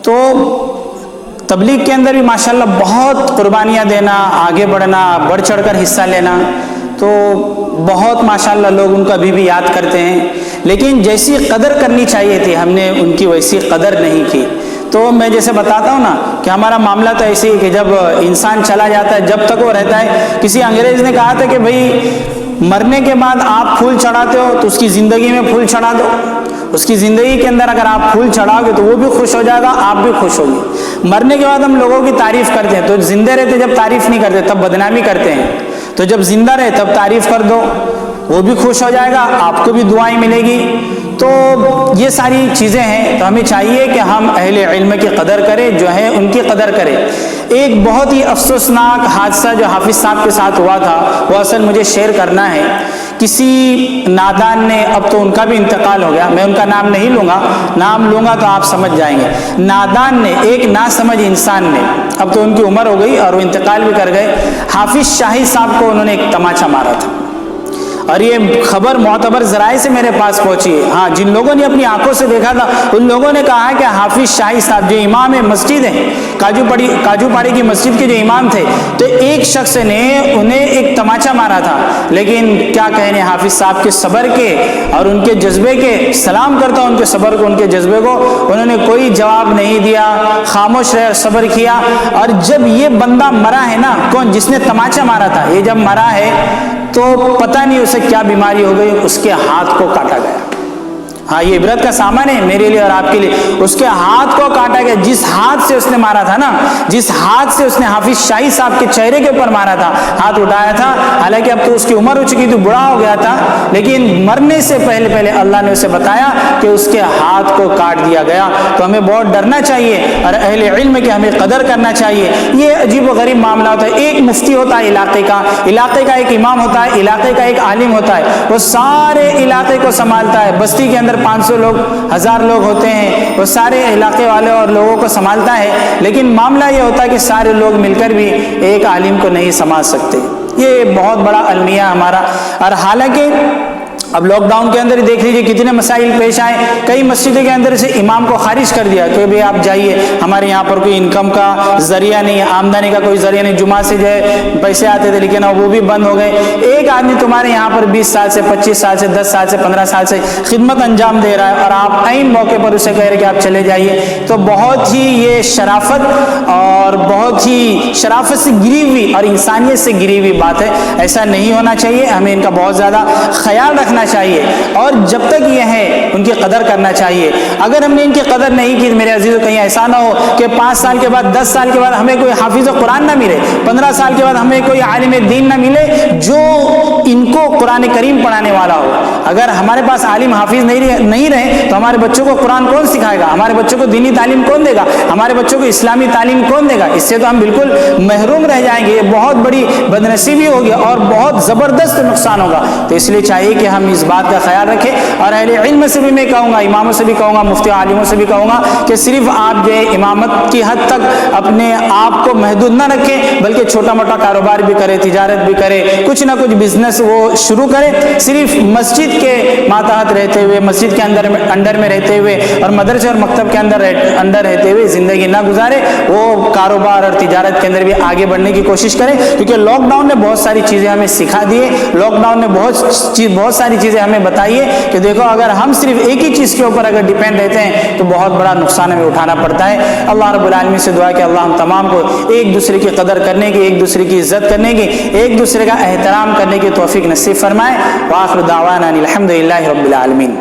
تو تبلیغ کے اندر بھی ماشاءاللہ بہت قربانیاں دینا، آگے بڑھنا، بڑھ چڑھ کر حصہ لینا، تو بہت ماشاءاللہ لوگ ان کو ابھی بھی یاد کرتے ہیں، لیکن جیسی قدر کرنی چاہیے تھی ہم نے ان کی ویسی قدر نہیں کی۔ تو میں جیسے بتاتا ہوں نا کہ ہمارا معاملہ تو ایسے ہی کہ جب انسان چلا جاتا ہے جب تک وہ رہتا ہے، کسی انگریز نے کہا تھا کہ بھائی مرنے کے بعد آپ پھول چڑھاتے ہو تو اس کی زندگی میں پھول چڑھا دو، اس کی زندگی کے اندر اگر آپ پھول چڑھاؤ گے تو وہ بھی خوش ہو جائے گا، آپ بھی خوش ہوگی۔ مرنے کے بعد ہم لوگوں کی تعریف کرتے ہیں، تو زندہ رہتے جب تعریف نہیں کرتے تب بدنامی کرتے ہیں، تو جب زندہ رہے تب تعریف کر دو، وہ بھی خوش ہو جائے گا، آپ کو بھی دعائیں ملے گی۔ تو یہ ساری چیزیں ہیں، تو ہمیں چاہیے کہ ہم اہل علم کی قدر کریں، جو ہے ان کی قدر کریں۔ ایک بہت ہی افسوسناک حادثہ جو حافظ صاحب کے ساتھ ہوا تھا وہ اصل مجھے شیئر کرنا ہے۔ کسی نادان نے، اب تو ان کا بھی انتقال ہو گیا، میں ان کا نام نہیں لوں گا، نام لوں گا تو آپ سمجھ جائیں گے۔ نادان نے، ایک ناسمجھ انسان نے، اب تو ان کی عمر ہو گئی اور وہ انتقال بھی کر گئے، حافظ شاہی صاحب کو انہوں نے ایک تماچا مارا تھا، اور یہ خبر معتبر ذرائع سے میرے پاس پہنچی ہے۔ ہاں، جن لوگوں نے اپنی آنکھوں سے دیکھا تھا ان لوگوں نے کہا ہے کہ حافظ شاہی صاحب جو امام مسجد ہیں، کاجو پاڑی کی مسجد کے جو امام تھے، تو ایک شخص نے انہیں ایک تماچا مارا تھا، لیکن کیا کہنے حافظ صاحب کے صبر کے اور ان کے جذبے کے، سلام کرتا ہوں ان کے صبر کو، ان کے جذبے کو، انہوں نے کوئی جواب نہیں دیا، خاموش رہے، صبر کیا۔ اور جب یہ بندہ مرا ہے نا، کون، جس نے تماچا مارا تھا، یہ جب مرا ہے تو پتہ نہیں اسے کیا بیماری ہو گئی، اس کے ہاتھ کو کاٹا گیا۔ ہاں، یہ عبرت کا سامان ہے میرے لیے اور آپ کے لیے، اس کے ہاتھ کو کاٹا گیا۔ جس ہاتھ سے اس نے مارا تھا نا، جس ہاتھ سے اس نے حافظ شاہی صاحب کے چہرے کے اوپر مارا تھا، ہاتھ اٹھایا تھا، حالانکہ اب تو اس کی عمر ہو چکی تھی، بڑا ہو گیا تھا، لیکن مرنے سے پہلے اللہ نے اسے بتایا کہ اس کے ہاتھ کو کاٹ دیا گیا۔ تو ہمیں بہت ڈرنا چاہیے اور اہل علم کی ہمیں قدر کرنا چاہیے۔ یہ عجیب و غریب معاملہ ہوتا ہے، ایک مفتی ہوتا ہے علاقے کا ایک امام ہوتا ہے، علاقے کا ایک عالم ہوتا ہے، وہ سارے علاقے کو سنبھالتا ہے۔ بستی کے اندر 500 لوگ، 1000 لوگ ہوتے ہیں، وہ سارے علاقے والے اور لوگوں کو سنبھالتا ہے، لیکن معاملہ یہ ہوتا ہے کہ سارے لوگ مل کر بھی ایک عالم کو نہیں سنبھال سکتے۔ یہ بہت بڑا المیہ ہمارا۔ اور حالانکہ اب لاک ڈاؤن کے اندر دیکھ لیجیے کتنے مسائل پیش آئے، کئی مسجدوں کے اندر سے امام کو خارج کر دیا کہ بھئی آپ جائیے، ہمارے یہاں پر کوئی انکم کا ذریعہ نہیں، آمدنی کا کوئی ذریعہ نہیں، جمعہ سے جو ہے پیسے آتے تھے لیکن اب وہ بھی بند ہو گئے۔ ایک آدمی تمہارے یہاں پر 20 سال سے، 25 سال سے، 10 سال سے، 15 سال سے خدمت انجام دے رہا ہے اور آپ عین موقع پر اسے کہہ رہے کہ آپ چلے جائیے، تو بہت ہی یہ شرافت اور بہت ہی شرافت سے گری ہوئی اور انسانیت سے گری ہوئی بات ہے۔ ایسا نہیں ہونا چاہیے، ہمیں ان کا بہت زیادہ خیال رکھنا چاہیے، اور جب تک یہ ہے ان کی قدر کرنا چاہیے۔ اگر ہم نے ان کی قدر نہیں کی میرے عزیزو، کہیں ایسا نہ ہو کہ 5 سال کے بعد، 10 سال کے بعد ہمیں کوئی حافظ قرآن نہ ملے، 15 سال کے بعد ہمیں کوئی عالم دین نہ ملے جو ان کو قرآن کریم پڑھانے والا ہو۔ اگر ہمارے پاس عالم حافظ نہیں رہے تو ہمارے بچوں کو قرآن کون سکھائے گا، ہمارے بچوں کو دینی تعلیم کون دے گا، ہمارے بچوں کو اسلامی تعلیم کون دے گا؟ اس سے تو ہم بالکل محروم رہ جائیں گے، یہ بہت بڑی بدنصیبی ہوگی اور بہت زبردست نقصان ہوگا۔ تو اس لیے چاہیے کہ ہم اس بات کا خیال رکھیں، اور اہل علم سے بھی میں کہوں گا، اماموں سے بھی کہوں گا، مفتی عالموں سے بھی کہوں گا کہ صرف آپ جو ہے امامت کی حد تک اپنے آپ کو محدود نہ رکھیں، بلکہ چھوٹا موٹا کاروبار بھی کرے، تجارت بھی کرے، کچھ نہ کچھ بزنس وہ شروع کرے۔ صرف مسجد کے ماتحت رہتے ہوئے، مسجد کے انڈر میں رہتے ہوئے اور مدرسے اور مکتب کے اندر رہتے ہوئے زندگی نہ گزارے، وہ کاروبار اور تجارت کے اندر بھی آگے بڑھنے کی کوشش کریں، کیونکہ لاک ڈاؤن نے بہت ساری چیزیں ہمیں سکھا دیے، لاک ڈاؤن نے بہت ساری چیزیں ہمیں بتائیے کہ دیکھو اگر ہم صرف ایک ہی چیز کے اوپر اگر ڈیپینڈ رہتے ہیں تو بہت بڑا نقصان ہمیں اٹھانا پڑتا ہے۔ اللہ رب العالمین سے دعا کہ اللہ ہم تمام کو ایک دوسرے کی قدر کرنے کی، ایک دوسرے کی عزت کرنے کی، ایک دوسرے کا احترام کرنے کی توفیق نصیب فرمائے۔ وآخر دعوانا الحمدللہ رب العالمین۔